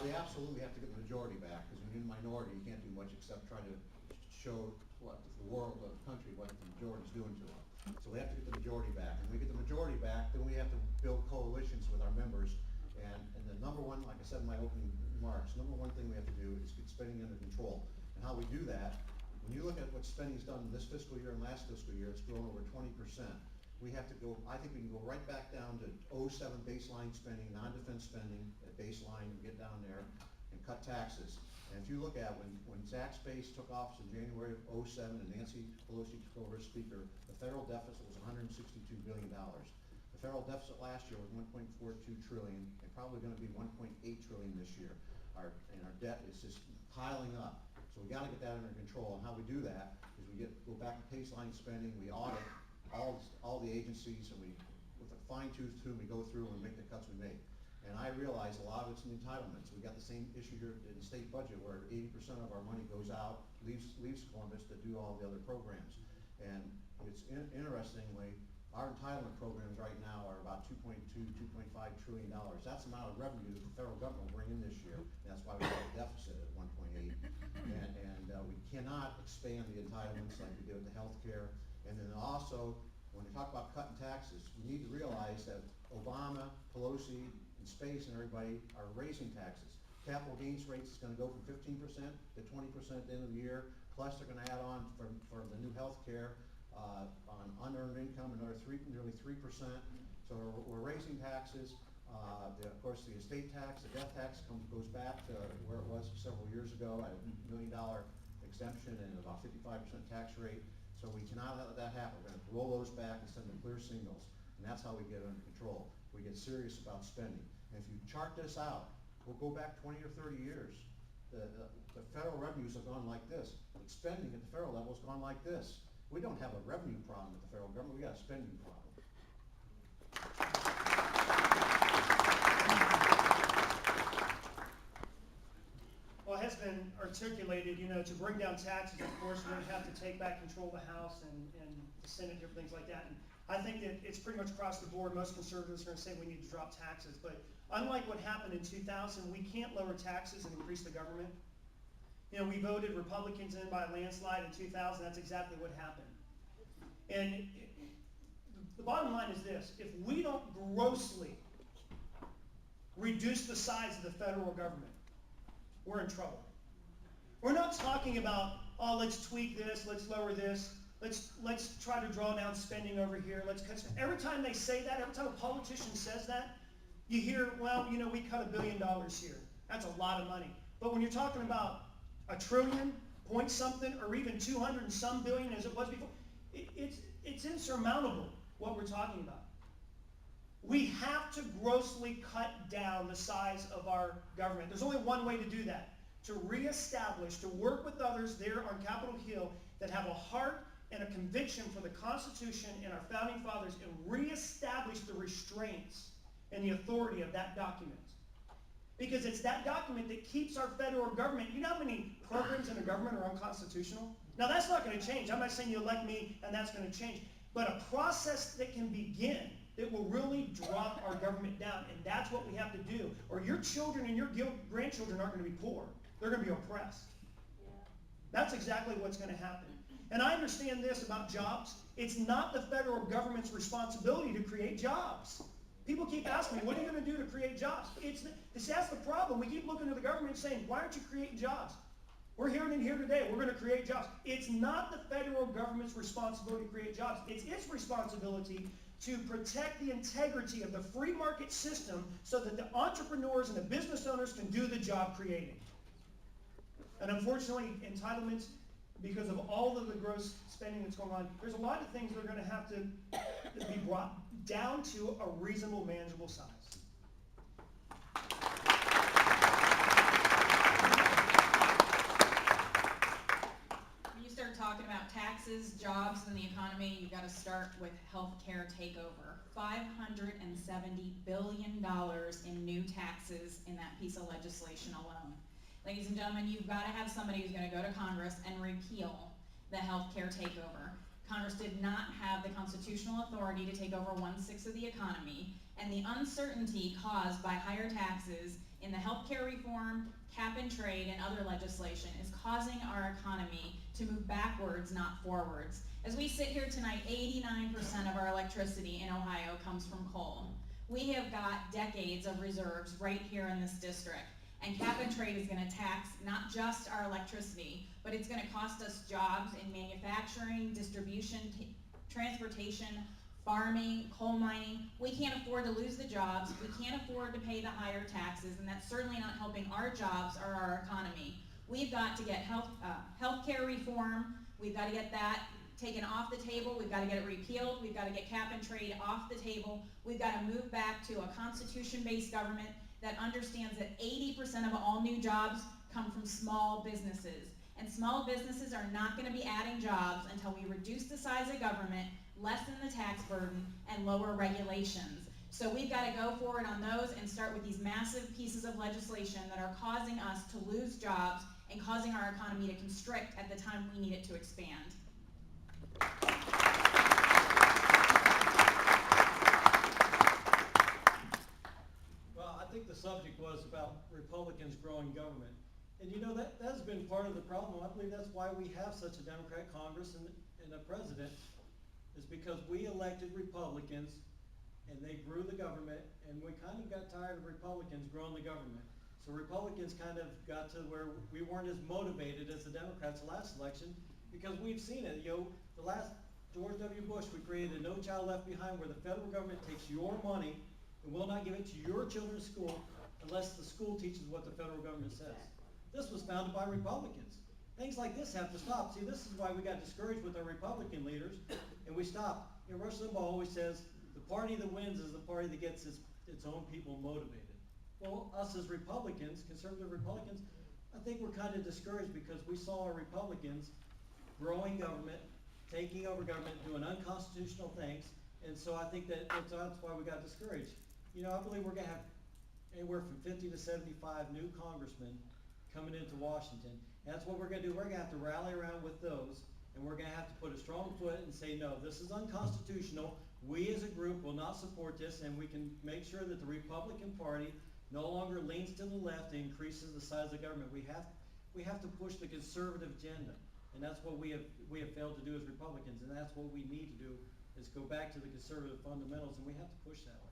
we absolutely have to get the majority back, because when you're in the minority, you can't do much except try to show what the world or the country what the majority's doing to them. So we have to get the majority back. And when we get the majority back, then we have to build coalitions with our members. And the number one, like I said in my opening remarks, number one thing we have to do is get spending under control. And how we do that, when you look at what spending's done this fiscal year and last fiscal year, it's grown over 20%. We have to go, I think we can go right back down to 07 baseline spending, non-defense spending at baseline, and get down there and cut taxes. And if you look at when Zach Space took office in January of 07 and Nancy Pelosi took over as Speaker, the federal deficit was $162 billion. The federal deficit last year was $1.42 trillion, and probably going to be $1.8 trillion this year. Our debt is just piling up. So we got to get that under control. And how we do that is we go back to baseline spending, we audit all the agencies, and we, with a fine-tooth comb, we go through and make the cuts we make. And I realize a lot of it's in entitlements. We got the same issue here in the state budget where 80% of our money goes out, leaves Columbus to do all the other programs. And it's interestingly, our entitlement programs right now are about $2.2, $2.5 trillion. That's the amount of revenue that the federal government will bring in this year. And that's why we have a deficit at 1.8. And we cannot expand the entitlements like we did with the health care. And then also, when we talk about cutting taxes, we need to realize that Obama, Pelosi, and Space and everybody are raising taxes. Capital gains rates is going to go from 15% to 20% at the end of the year. Plus, they're going to add on for the new health care on unearned income another nearly 3%. So we're raising taxes. Of course, the estate tax, the death tax goes back to where it was several years ago at a $1 million exemption and about 55% tax rate. So we cannot let that happen. We're going to roll those back and send them clear signals. And that's how we get under control. We get serious about spending. And if you chart this out, we'll go back 20 or 30 years. The federal revenues have gone like this. But spending at the federal level has gone like this. We don't have a revenue problem with the federal government. We got a spending problem. Well, it has been articulated, to bring down taxes, of course, we're going to have to take back control of the House and the Senate, different things like that. And I think that it's pretty much across the board. Most conservatives are going to say we need to drop taxes. But unlike what happened in 2000, we can't lower taxes and increase the government. We voted Republicans in by a landslide in 2000. That's exactly what happened. And the bottom line is this. If we don't grossly reduce the size of the federal government, we're in trouble. We're not talking about, let's tweak this, let's lower this, let's try to draw down spending over here, let's cut spending. Every time they say that, every time a politician says that, you hear, well, we cut $1 billion here. That's a lot of money. But when you're talking about $1 trillion, point something, or even 200 and some billion as it was before, it's insurmountable what we're talking about. We have to grossly cut down the size of our government. There's only one way to do that, to reestablish, to work with others there on Capitol Hill that have a heart and a conviction for the Constitution and our Founding Fathers and reestablish the restraints and the authority of that document. Because it's that document that keeps our federal government. You know how many programs in the government are unconstitutional? Now, that's not going to change. I'm not saying you elect me and that's going to change. But a process that can begin that will really drop our government down. And that's what we have to do. Or your children and your grandchildren aren't going to be poor. They're going to be oppressed. Yeah. That's exactly what's going to happen. And I understand this about jobs. It's not the federal government's responsibility to create jobs. People keep asking me, what are you going to do to create jobs? That's the problem. We keep looking to the government saying, why aren't you creating jobs? We're hearing it here today. We're going to create jobs. It's not the federal government's responsibility to create jobs. It's its responsibility to protect the integrity of the free market system so that the entrepreneurs and the business owners can do the job creating. And unfortunately, entitlements, because of all of the gross spending that's going on, there's a lot of things that are going to have to be brought down to a reasonable, manageable size. When you start talking about taxes, jobs, and the economy, you've got to start with healthcare takeover. $570 billion in new taxes in that piece of legislation alone. Ladies and gentlemen, you've got to have somebody who's going to go to Congress and repeal the healthcare takeover. Congress did not have the constitutional authority to take over 1/6 of the economy, and the uncertainty caused by higher taxes in the healthcare reform, cap and trade, and other legislation is causing our economy to move backwards, not forwards. As we sit here tonight, 89% of our electricity in Ohio comes from coal. We have got decades of reserves right here in this district, and cap and trade is going to tax not just our electricity, but it's going to cost us jobs in manufacturing, distribution, transportation, farming, coal mining. We can't afford to lose the jobs, we can't afford to pay the higher taxes, and that's certainly not helping our jobs or our economy. We've got to get healthcare reform, we've got to get that taken off the table, we've got to get it repealed, we've got to get cap and trade off the table, we've got to move back to a constitution-based government that understands that 80% of all new jobs come from small businesses. And small businesses are not going to be adding jobs until we reduce the size of government, lessen the tax burden, and lower regulations. So we've got to go forward on those and start with these massive pieces of legislation that are causing us to lose jobs and causing our economy to constrict at the time we need it to expand. Well, I think the subject was about Republicans growing government. And you know, that's been part of the problem. I believe that's why we have such a Democrat Congress and a president, is because we elected Republicans and they grew the government, and we kind of got tired of Republicans growing the government. So Republicans kind of got to where we weren't as motivated as the Democrats the last election, because we've seen it. You know, the last George W. Bush, we created a No Child Left Behind, where the federal government takes your money and will not give it to your children's school unless the school teaches what the federal government says. This was founded by Republicans. Things like this have to stop. See, this is why we got discouraged with our Republican leaders, and we stopped. You know, Rush Limbaugh always says, the party that wins is the party that gets its own people motivated. Well, us as Republicans, conservative Republicans, I think we're kind of discouraged because we saw our Republicans growing government, taking over government, doing unconstitutional things, and so I think that's why we got discouraged. You know, I believe we're going to have anywhere from 50 to 75 new congressmen coming into Washington. And that's what we're going to do. We're going to have to rally around with those, and we're going to have to put a strong foot and say, no, this is unconstitutional. We as a group will not support this, and we can make sure that the Republican Party no longer leans to the left and increases the size of government. We have to push the conservative agenda, and that's what we have failed to do as Republicans, and that's what we need to do, is go back to the conservative fundamentals, and we have to push that one.